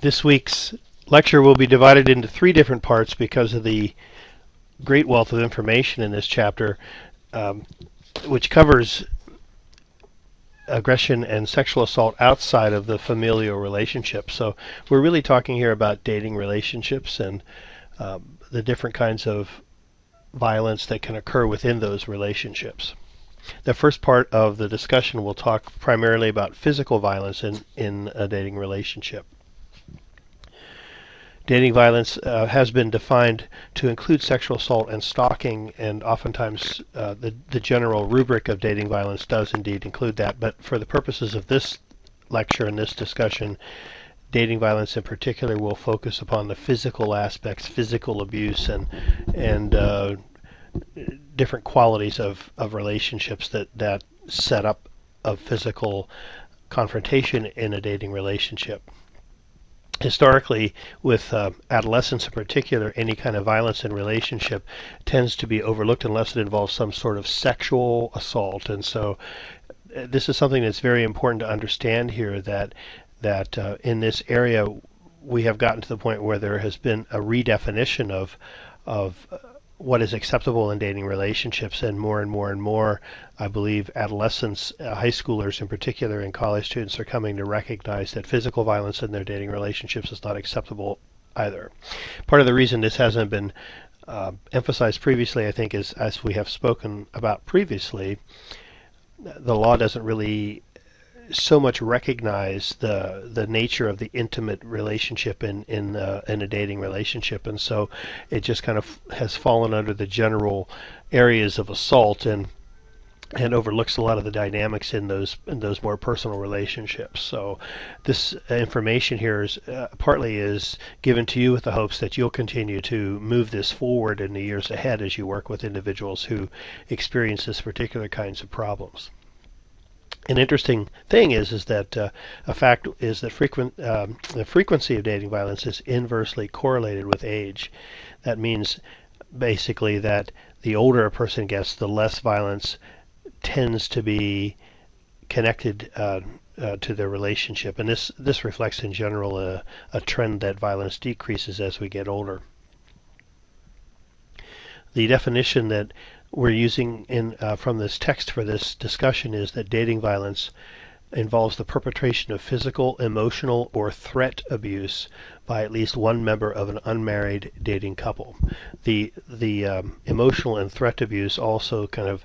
This week's lecture will be divided into three different parts because of the great wealth of information in this chapter, um, which covers aggression and sexual assault outside of the familial relationship. So we're really talking here about dating relationships and the different kinds of violence that can occur within those relationships. The first part of the discussion will talk primarily about physical violence in a dating relationship. Dating violence has been defined to include sexual assault and stalking, and oftentimes the general rubric of dating violence does indeed include that. But for the purposes of this lecture and this discussion, dating violence in particular will focus upon the physical aspects, physical abuse, and different qualities of relationships that set up a physical confrontation in a dating relationship. Historically, with adolescents in particular, any kind of violence in relationship tends to be overlooked unless it involves some sort of sexual assault. And so this is something that's very important to understand here, that in this area we have gotten to the point where there has been a redefinition of what is acceptable in dating relationships, and more, I believe adolescents, high schoolers in particular, and college students are coming to recognize that physical violence in their dating relationships is not acceptable either. Part of the reason this hasn't been emphasized previously, I think, is, as we have spoken about previously, the law doesn't really so much recognize the nature of the intimate relationship in a dating relationship, and so it just kind of has fallen under the general areas of assault and overlooks a lot of the dynamics in those more personal relationships. So this information here is partly is given to you with the hopes that you'll continue to move this forward in the years ahead as you work with individuals who experience this particular kinds of problems. An interesting thing is that a fact is that the frequency of dating violence is inversely correlated with age. That means basically that the older a person gets, the less violence tends to be connected to their relationship, and this reflects in general a trend that violence decreases as we get older. The definition that we're using from this text for this discussion is that dating violence involves the perpetration of physical, emotional, or threat abuse by at least one member of an unmarried dating couple. The emotional and threat abuse also kind of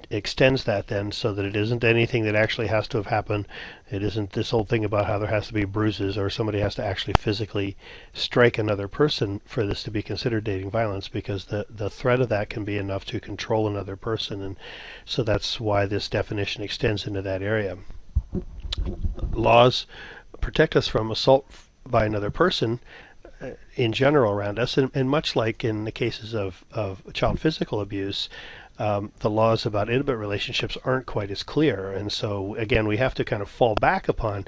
extends that then, so that it isn't anything that actually has to have happened. It isn't this whole thing about how there has to be bruises or somebody has to actually physically strike another person for this to be considered dating violence, because the threat of that can be enough to control another person, and so that's why this definition extends into that area. Laws protect us from assault by another person in general around us, and much like in the cases of child physical abuse, the laws about intimate relationships aren't quite as clear, and so again we have to kind of fall back upon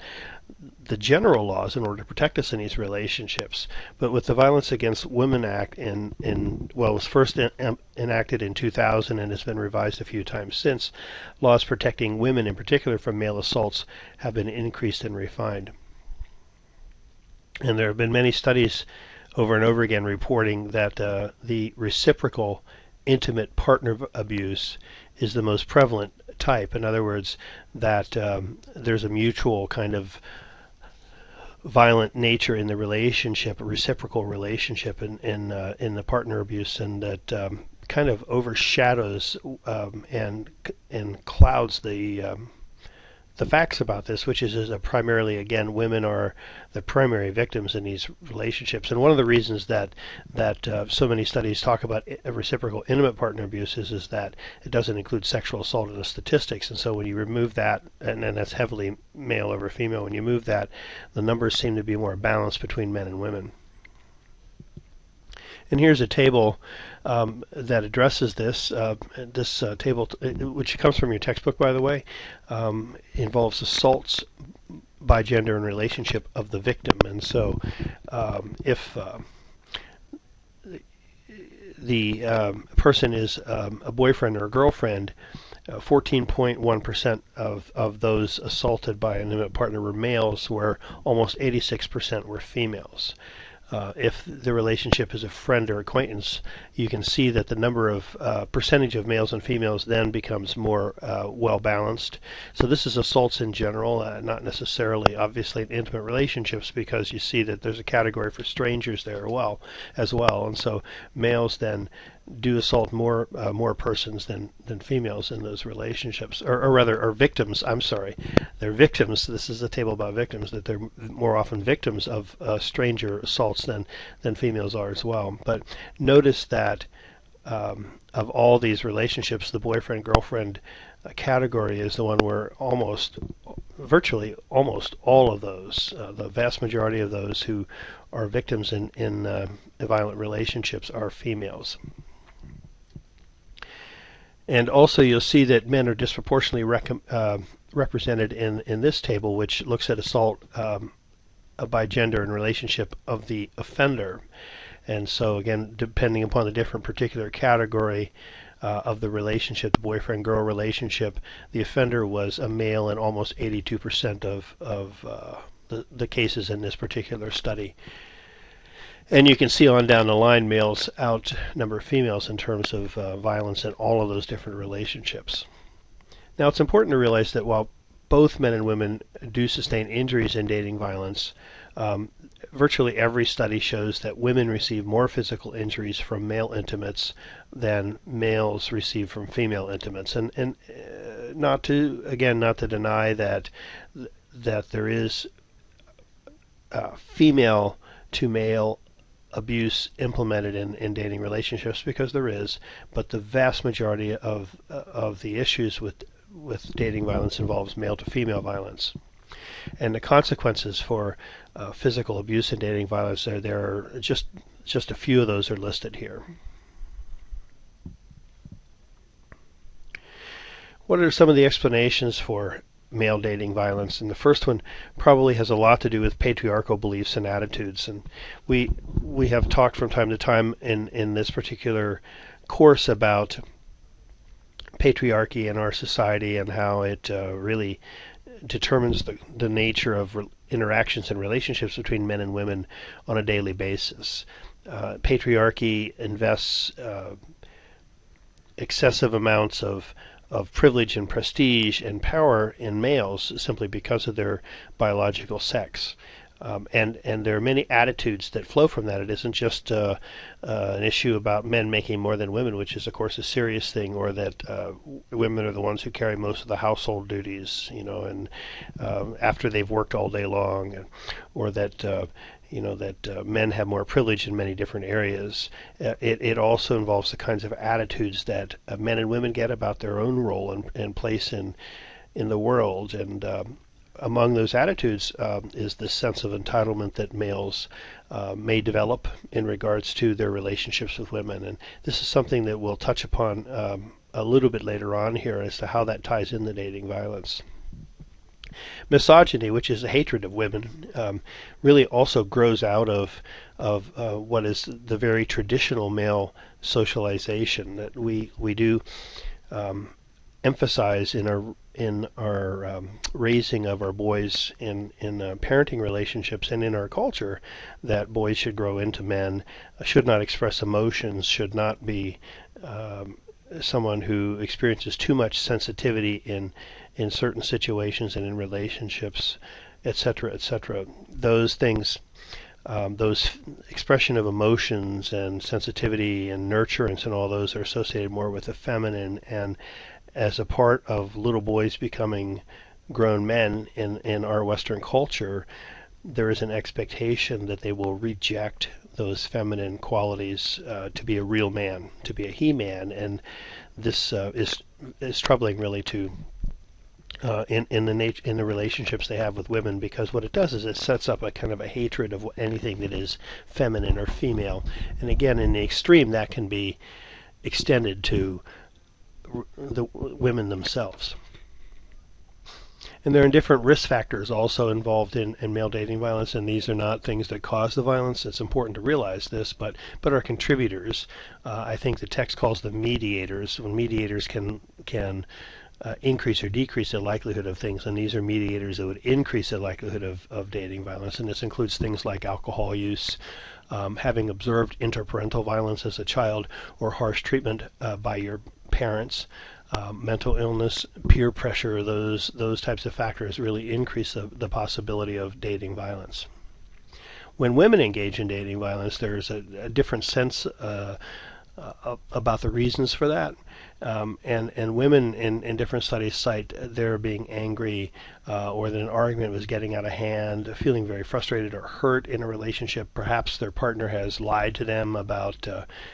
the general laws in order to protect us in these relationships. But with the Violence Against Women Act it was first enacted in 2000 and has been revised a few times since, laws protecting women in particular from male assaults have been increased and refined. And there have been many studies over and over again reporting that the reciprocal intimate partner abuse is the most prevalent type. In other words, that there's a mutual kind of violent nature in the relationship, a reciprocal relationship in the partner abuse, and that kind of overshadows and clouds the facts about this, which is that primarily, again, women are the primary victims in these relationships. And one of the reasons that so many studies talk about reciprocal intimate partner abuse is that it doesn't include sexual assault in the statistics. And so when you remove that, and then that's heavily male over female, when you move that, the numbers seem to be more balanced between men and women. And here's a table that addresses this. This table, which comes from your textbook, by the way, involves assaults by gender and relationship of the victim. And so if the person is a boyfriend or a girlfriend, 14.1% of those assaulted by an intimate partner were males, where almost 86% were females. If the relationship is a friend or acquaintance, you can see that the number of percentage of males and females then becomes more well balanced. So this is assaults in general, not necessarily obviously in intimate relationships, because you see that there's a category for strangers there as well. And so males then do assault more persons than females in those relationships, or rather are victims. I'm sorry, they're victims. This is a table about victims, that they're more often victims of stranger assaults than females are as well. But notice that of all these relationships, the boyfriend-girlfriend category is the one where virtually almost all of those, the vast majority of those who are victims in violent relationships are females. And also you'll see that men are disproportionately represented in this table, which looks at assault by gender and relationship of the offender. And so again, depending upon the different particular category of the relationship, the boyfriend-girl relationship, the offender was a male in almost 82% of the cases in this particular study. And you can see on down the line, males outnumber females in terms of violence in all of those different relationships. Now, it's important to realize that while both men and women do sustain injuries in dating violence, virtually every study shows that women receive more physical injuries from male intimates than males receive from female intimates. And not to deny that there is female to male abuse implemented in dating relationships, because there is, but the vast majority of the issues with dating violence involves male to female violence. And the consequences for physical abuse and dating violence, there are just a few of those are listed here. What are some of the explanations for male dating violence? And the first one probably has a lot to do with patriarchal beliefs and attitudes. And we have talked from time to time in this particular course about patriarchy in our society and how it really determines the nature of interactions and relationships between men and women on a daily basis. Patriarchy invests excessive amounts of privilege and prestige and power in males simply because of their biological sex. And there are many attitudes that flow from that. It isn't just an issue about men making more than women, which is, of course, a serious thing, or that women are the ones who carry most of the household duties, and after they've worked all day long, or that men have more privilege in many different areas. It also involves the kinds of attitudes that men and women get about their own role and place in the world. And among those attitudes is this sense of entitlement that males may develop in regards to their relationships with women. And this is something that we'll touch upon a little bit later on here as to how that ties in the dating violence. Misogyny, which is a hatred of women, really also grows out of what is the very traditional male socialization that we do emphasize in our raising of our boys in parenting relationships and in our culture, that boys should grow into men, should not express emotions, should not be someone who experiences too much sensitivity in certain situations and in relationships, etc., etc. Those things, those expression of emotions and sensitivity and nurturance and all those are associated more with the feminine, and as a part of little boys becoming grown men in our Western culture, there is an expectation that they will reject those feminine qualities to be a real man, to be a he-man, and this is troubling really to in the relationships they have with women, because what it does is it sets up a kind of a hatred of anything that is feminine or female. And again, in the extreme, that can be extended to the women themselves. And there are different risk factors also involved in male dating violence, and these are not things that cause the violence. It's important to realize this, but are contributors. I think the text calls them mediators. When mediators can increase or decrease the likelihood of things, and these are mediators that would increase the likelihood of dating violence. And this includes things like alcohol use, having observed interparental violence as a child, or harsh treatment by your parents. Mental illness, peer pressure, those types of factors really increase the possibility of dating violence. When women engage in dating violence, there's a different sense about the reasons for that. And women in different studies cite their being angry, or that an argument was getting out of hand, feeling very frustrated or hurt in a relationship. Perhaps their partner has lied to them about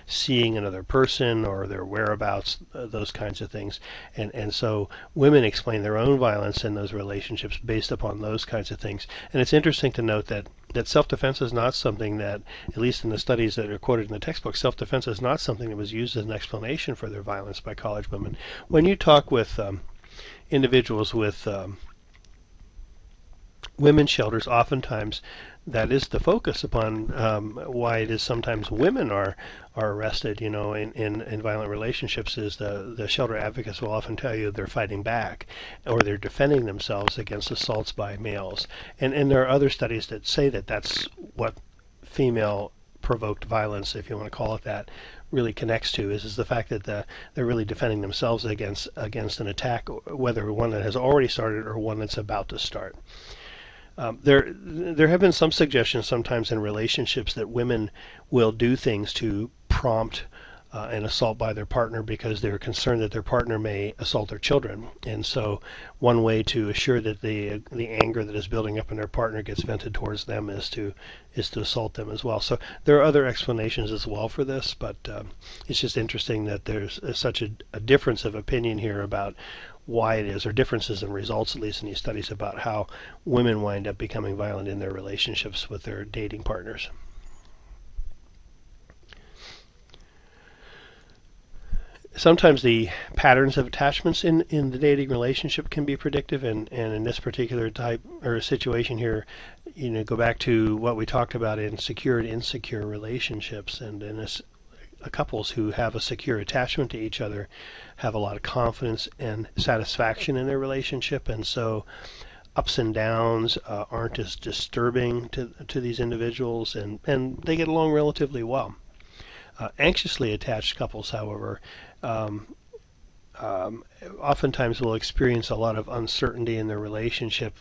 seeing another person or their whereabouts, those kinds of things. And so women explain their own violence in those relationships based upon those kinds of things. And it's interesting to note that self-defense is not something that, at least in the studies that are quoted in the textbook, self-defense is not something that was used as an explanation for their violence by college women. When you talk with individuals with women's shelters, oftentimes that is the focus upon why it is sometimes women are arrested, in violent relationships. Is the shelter advocates will often tell you they're fighting back, or they're defending themselves against assaults by males. And there are other studies that say that that's what female provoked violence, if you want to call it that, really connects to, is the fact that they're really defending themselves against an attack, whether one that has already started or one that's about to start. There have been some suggestions sometimes in relationships that women will do things to prompt an assault by their partner because they're concerned that their partner may assault their children. And so one way to assure that the anger that is building up in their partner gets vented towards them is to assault them as well. So there are other explanations as well for this, but it's just interesting that there's such a difference of opinion here about why it is, or differences in results, at least in these studies, about how women wind up becoming violent in their relationships with their dating partners. Sometimes the patterns of attachments in the dating relationship can be predictive, and in this particular type or situation here, go back to what we talked about in secure and insecure relationships. And in this, couples who have a secure attachment to each other have a lot of confidence and satisfaction in their relationship, and so ups and downs aren't as disturbing to these individuals, and they get along relatively well. Anxiously attached couples, however, oftentimes will experience a lot of uncertainty in their relationship,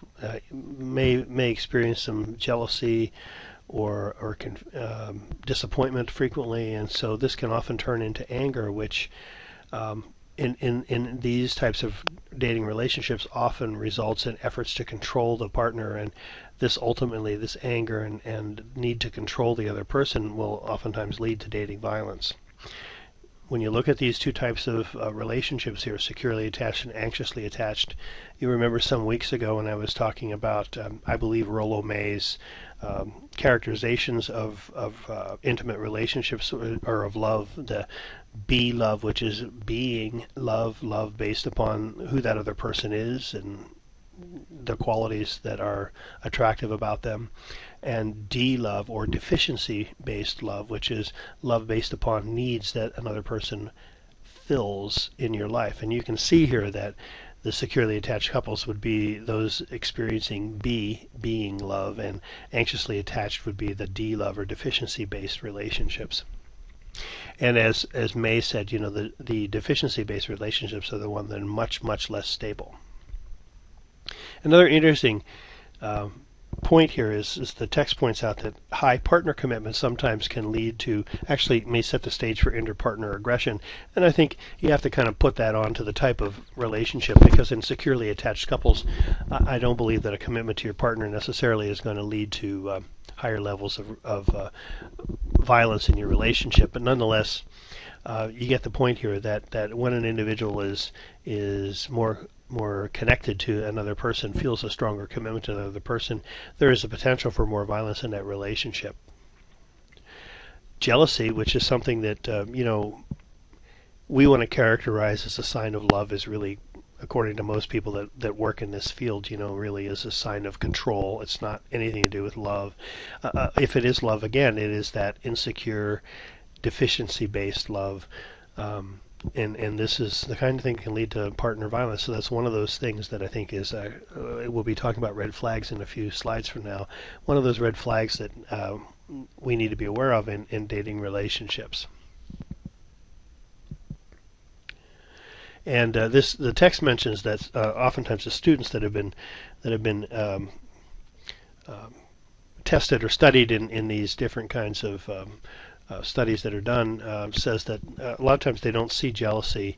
may experience some jealousy or disappointment frequently, and so this can often turn into anger, which in these types of dating relationships often results in efforts to control the partner, and this anger and need to control the other person will oftentimes lead to dating violence. When you look at these two types of relationships here, securely attached and anxiously attached, you remember some weeks ago when I was talking about, I believe, Rollo May's characterizations of intimate relationships, or of love, the be love, which is being love based upon who that other person is and the qualities that are attractive about them, and de-love, or deficiency-based love, which is love based upon needs that another person fills in your life. And you can see here that the securely attached couples would be those experiencing being love, and anxiously attached would be the de-love or deficiency-based relationships. And as May said, the deficiency-based relationships are the ones that are much, much less stable. Another interesting point here is the text points out that high partner commitment sometimes can lead to, actually may set the stage for interpartner aggression. And I think you have to kind of put that on to the type of relationship, because in securely attached couples, I don't believe that a commitment to your partner necessarily is going to lead to higher levels of violence in your relationship. But nonetheless, you get the point here that when an individual is more connected to another person, feels a stronger commitment to another person, there is a potential for more violence in that relationship. Jealousy, which is something that we want to characterize as a sign of love, is really, according to most people that work in this field, really is a sign of control. It's not anything to do with love. If it is love, again, it is that insecure, deficiency-based love. and this is the kind of thing that can lead to partner violence. So that's one of those things that I think is we'll be talking about red flags in a few slides from now. One of those red flags that we need to be aware of in dating relationships. And the text mentions that oftentimes the students that have been tested or studied in these different kinds of studies that are done says that a lot of times they don't see jealousy,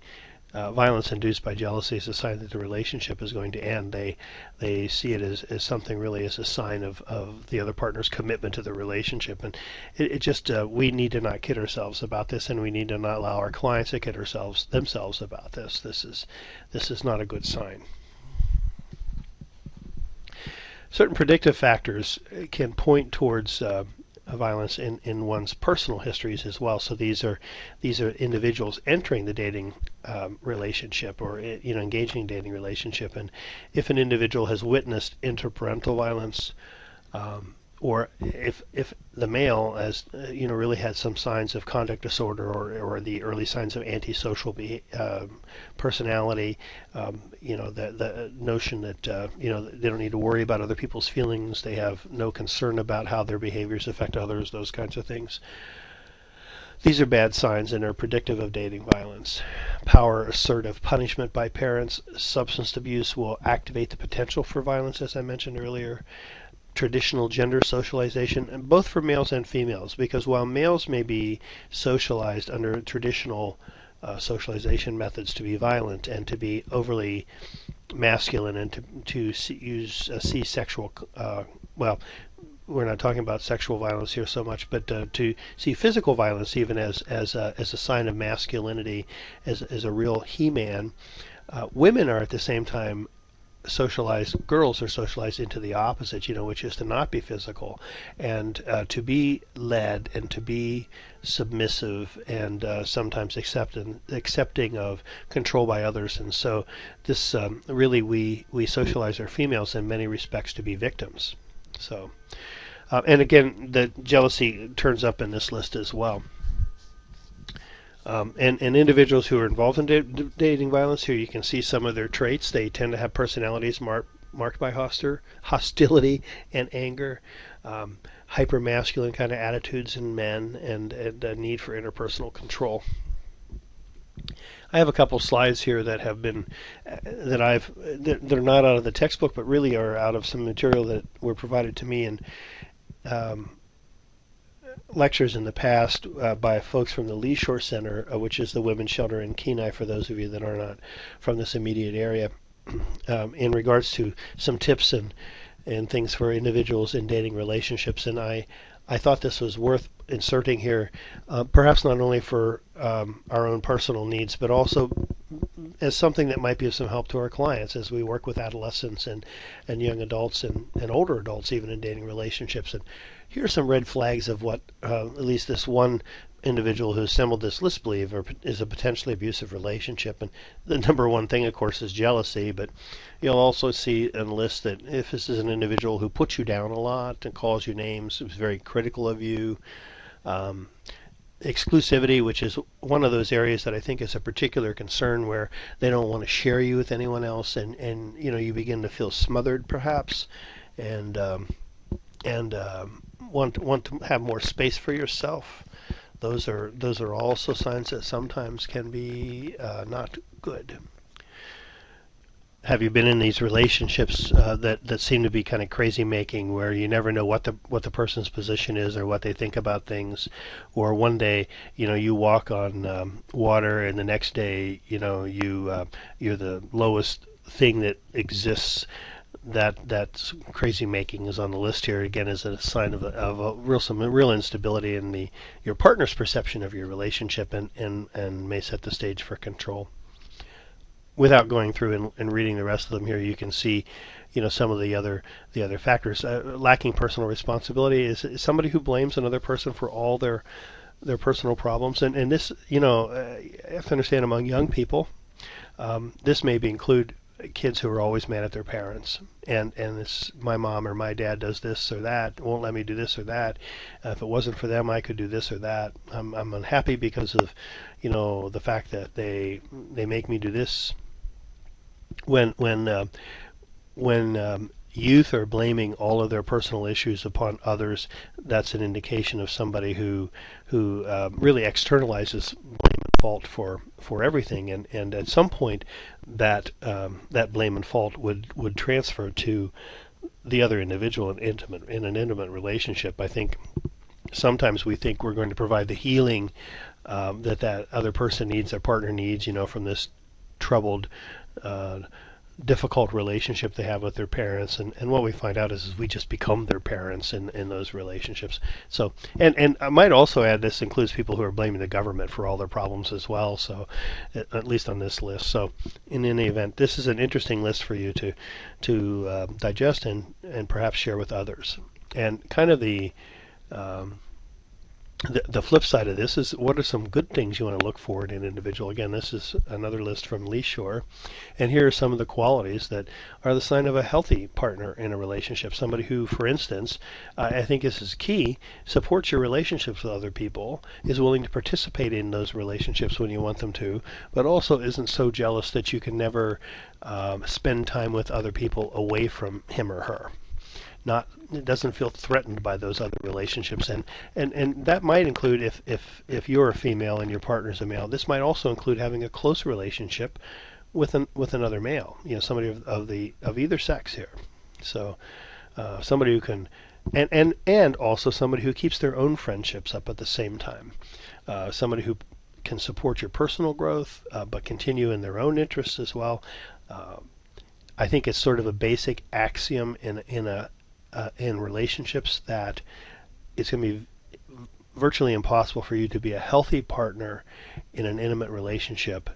violence induced by jealousy, as a sign that the relationship is going to end. They see it as something really as a sign of the other partner's commitment to the relationship. And it just we need to not kid ourselves about this, and we need to not allow our clients to kid themselves about this. This is not a good sign. Certain predictive factors can point towards violence in one's personal histories as well. So these are individuals entering the dating relationship, or engaging in dating relationship, and if an individual has witnessed interparental violence, or if the male has really had some signs of conduct disorder, or the early signs of antisocial personality, the notion that they don't need to worry about other people's feelings, they have no concern about how their behaviors affect others, those kinds of things. These are bad signs and are predictive of dating violence. Power, assertive punishment by parents, substance abuse will activate the potential for violence, as I mentioned earlier. Traditional gender socialization, and both for males and females, because while males may be socialized under traditional socialization methods to be violent and to be overly masculine and to see sexual, well, we're not talking about sexual violence here so much, but to see physical violence even as a sign of masculinity, as a real he-man. Women are at the same time girls are socialized into the opposite, which is to not be physical, and to be led, and to be submissive, and sometimes accepting of control by others. And so this really we socialize our females in many respects to be victims. So and again, the jealousy turns up in this list as well. And individuals who are involved in dating violence, here you can see some of their traits. They tend to have personalities marked by hostility and anger, hyper-masculine kind of attitudes in men, and a need for interpersonal control. I have a couple slides here that have been they're not out of the textbook, but really are out of some material that were provided to me in lectures in the past by folks from the Lee Shore Center, which is the women's shelter in Kenai, for those of you that are not from this immediate area, in regards to some tips and things for individuals in dating relationships. And I thought this was worth inserting here, perhaps not only for our own personal needs, but also as something that might be of some help to our clients as we work with adolescents and young adults and older adults even in dating relationships. And here are some red flags of what at least this one individual who assembled this list believe is a potentially abusive relationship. And the number one thing, of course, is jealousy, but you'll also see in the list that if this is an individual who puts you down a lot and calls you names, is very critical of you, exclusivity, which is one of those areas that I think is a particular concern, where they don't want to share you with anyone else, and you begin to feel smothered perhaps, and want to have more space for yourself. Those are also signs that sometimes can be not good. Have you been in these relationships that seem to be kind of crazy making, where you never know what the person's position is or what they think about things, or one day you walk on water and the next day you're the lowest thing that exists? That crazy making is on the list here again as a sign of some real instability in your partner's perception of your relationship, and may set the stage for control. Without going through and reading the rest of them here, you can see some of the other factors. Lacking personal responsibility is somebody who blames another person for all their personal problems, and this you have to understand, among young people, this may include kids who are always mad at their parents, and it's my mom or my dad does this or that, won't let me do this or that. If it wasn't for them, I could do this or that. I'm unhappy because of, the fact that they make me do this. When youth are blaming all of their personal issues upon others, that's an indication of somebody who really externalizes blame and fault for everything, and at some point that blame and fault would transfer to the other individual in an intimate relationship. I think sometimes we think we're going to provide the healing that other person needs, their partner needs, from this troubled, difficult relationship they have with their parents, and what we find out is we just become their parents in those relationships. So, and I might also add, this includes people who are blaming the government for all their problems as well, so at least on this list. So in any event, this is an interesting list for you to digest and perhaps share with others. And kind of the flip side of this is, what are some good things you want to look for in an individual? Again, this is another list from Lee Shore, and here are some of the qualities that are the sign of a healthy partner in a relationship. Somebody who, for instance, I think this is key, supports your relationships with other people, is willing to participate in those relationships when you want them to, but also isn't so jealous that you can never spend time with other people away from him or her. It doesn't feel threatened by those other relationships, and that might include, if you're a female and your partner's a male, this might also include having a close relationship with another male, somebody of either sex here. So somebody who can, and also somebody who keeps their own friendships up at the same time, somebody who can support your personal growth but continue in their own interests as well. I think it's sort of a basic axiom in relationships that it's going to be virtually impossible for you to be a healthy partner in an intimate relationship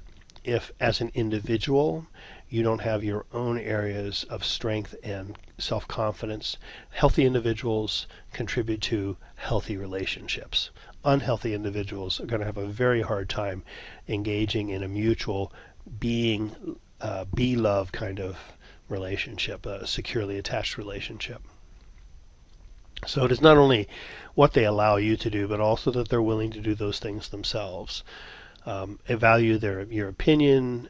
if, as an individual, you don't have your own areas of strength and self-confidence. Healthy individuals contribute to healthy relationships. Unhealthy individuals are going to have a very hard time engaging in a mutual be-love kind of relationship, a securely attached relationship. So it is not only what they allow you to do, but also that they're willing to do those things themselves. Value your opinion,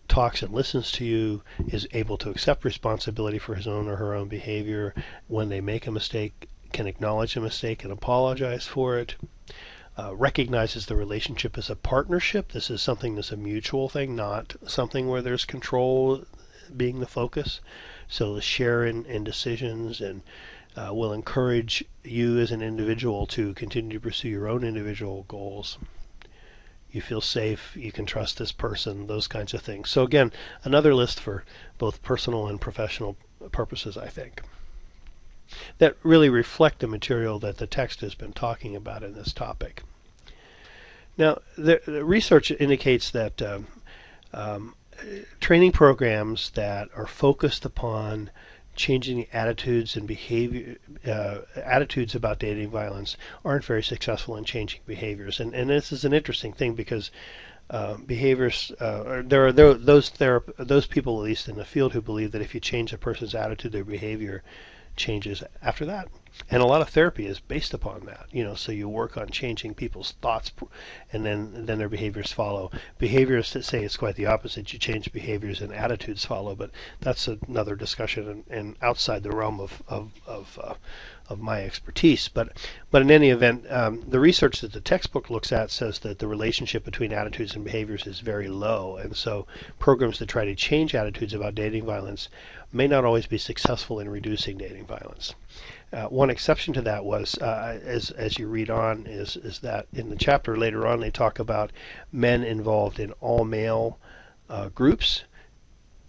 talks and listens to you, is able to accept responsibility for his own or her own behavior. When they make a mistake, can acknowledge a mistake and apologize for it. Recognizes the relationship as a partnership. This is something that's a mutual thing, not something where there's control being the focus. So the share in decisions, and will encourage you as an individual to continue to pursue your own individual goals. You feel safe, you can trust this person, those kinds of things. So again, another list for both personal and professional purposes, I think, that really reflect the material that the text has been talking about in this topic. Now, the research indicates that training programs that are focused upon changing attitudes and behavior, attitudes about dating violence, aren't very successful in changing behaviors. And this is an interesting thing, because behaviors, there are those people, at least in the field, who believe that if you change a person's attitude, their behavior changes after that. And a lot of therapy is based upon that. So you work on changing people's thoughts, and then their behaviors follow. Behaviors that say it's quite the opposite. You change behaviors and attitudes follow, but that's another discussion and outside the realm of my expertise. But in any event, the research that the textbook looks at says that the relationship between attitudes and behaviors is very low, and so programs that try to change attitudes about dating violence may not always be successful in reducing dating violence. One exception to that was, as you read on, is that in the chapter later on they talk about men involved in all-male groups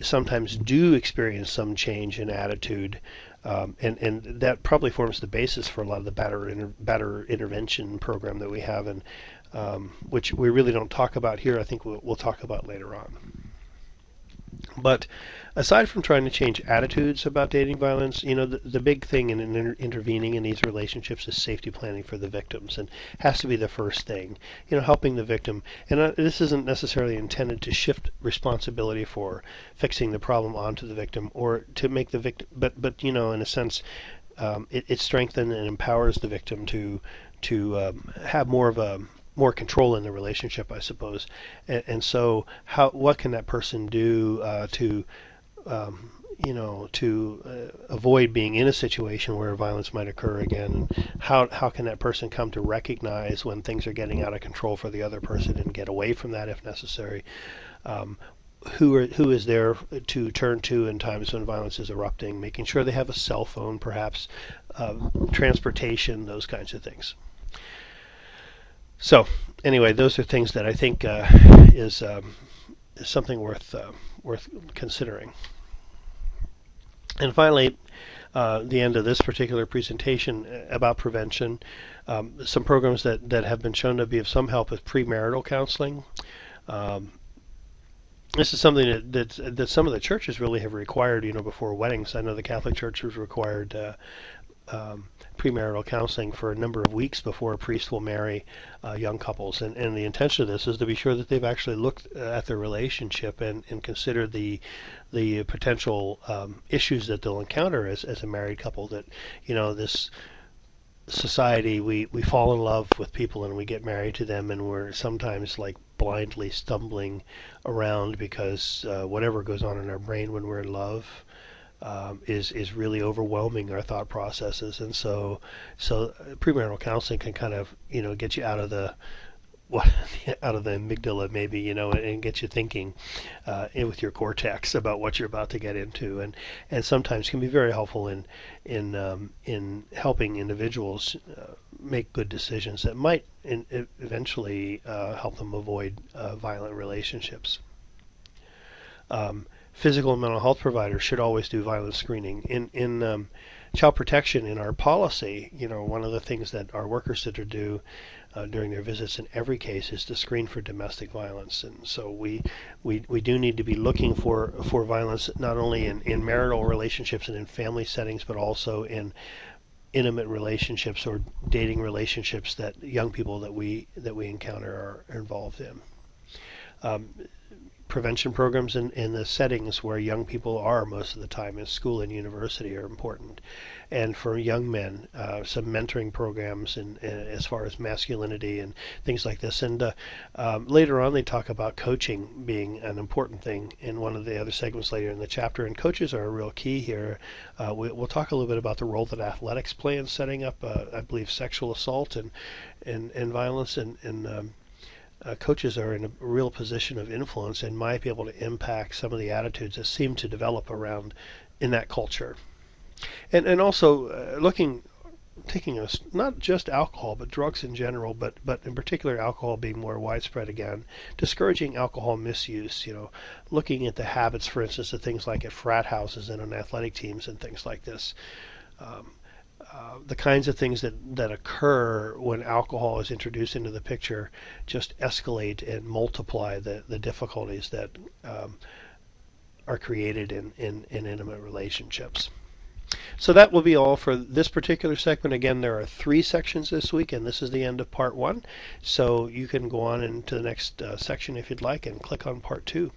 sometimes do experience some change in attitude, and that probably forms the basis for a lot of the better intervention program that we have, and which we really don't talk about here. I think we'll talk about later on. But aside from trying to change attitudes about dating violence, the big thing in intervening in these relationships is safety planning for the victims, and has to be the first thing. Helping the victim, and this isn't necessarily intended to shift responsibility for fixing the problem onto the victim or to make the victim, but in a sense, it strengthens and empowers the victim to have more control in the relationship, I suppose. And so, what can that person do to avoid being in a situation where violence might occur again? How can that person come to recognize when things are getting out of control for the other person and get away from that if necessary? Who is there to turn to in times when violence is erupting? Making sure they have a cell phone, perhaps, transportation, those kinds of things. So, anyway, those are things that I think is something worth considering. And finally, the end of this particular presentation about prevention, some programs that have been shown to be of some help with premarital counseling. This is something that some of the churches really have required, before weddings. I know the Catholic Church has required premarital counseling for a number of weeks before a priest will marry young couples. And the intention of this is to be sure that they've actually looked at their relationship and considered the potential issues that they'll encounter as a married couple. That, this society, we fall in love with people and we get married to them, and we're sometimes like blindly stumbling around because whatever goes on in our brain when we're in love is really overwhelming our thought processes. And so premarital counseling can kind of get you out of the amygdala, maybe, and get you thinking with your cortex about what you're about to get into, and sometimes can be very helpful in helping individuals make good decisions that might eventually help them avoid violent relationships. Physical and mental health providers should always do violence screening. In child protection, in our policy, one of the things that our workers that do during their visits in every case is to screen for domestic violence. And so we do need to be looking for violence not only in marital relationships and in family settings, but also in intimate relationships or dating relationships that young people that we encounter are involved in. Prevention programs in the settings where young people are most of the time, in school and university, are important. And for young men, some mentoring programs as far as masculinity and things like this. And later on, they talk about coaching being an important thing in one of the other segments later in the chapter. And coaches are a real key here. We'll talk a little bit about the role that athletics play in setting up, I believe, sexual assault and violence. And coaches are in a real position of influence and might be able to impact some of the attitudes that seem to develop around in that culture. And also taking us not just alcohol but drugs in general, but in particular alcohol being more widespread again, discouraging alcohol misuse, looking at the habits, for instance, of things like at frat houses and on athletic teams and things like this. The kinds of things that occur when alcohol is introduced into the picture just escalate and multiply the difficulties that are created in intimate relationships. So that will be all for this particular segment. Again, there are 3 sections this week, and this is the end of part 1. So you can go on into the next section if you'd like and click on part 2.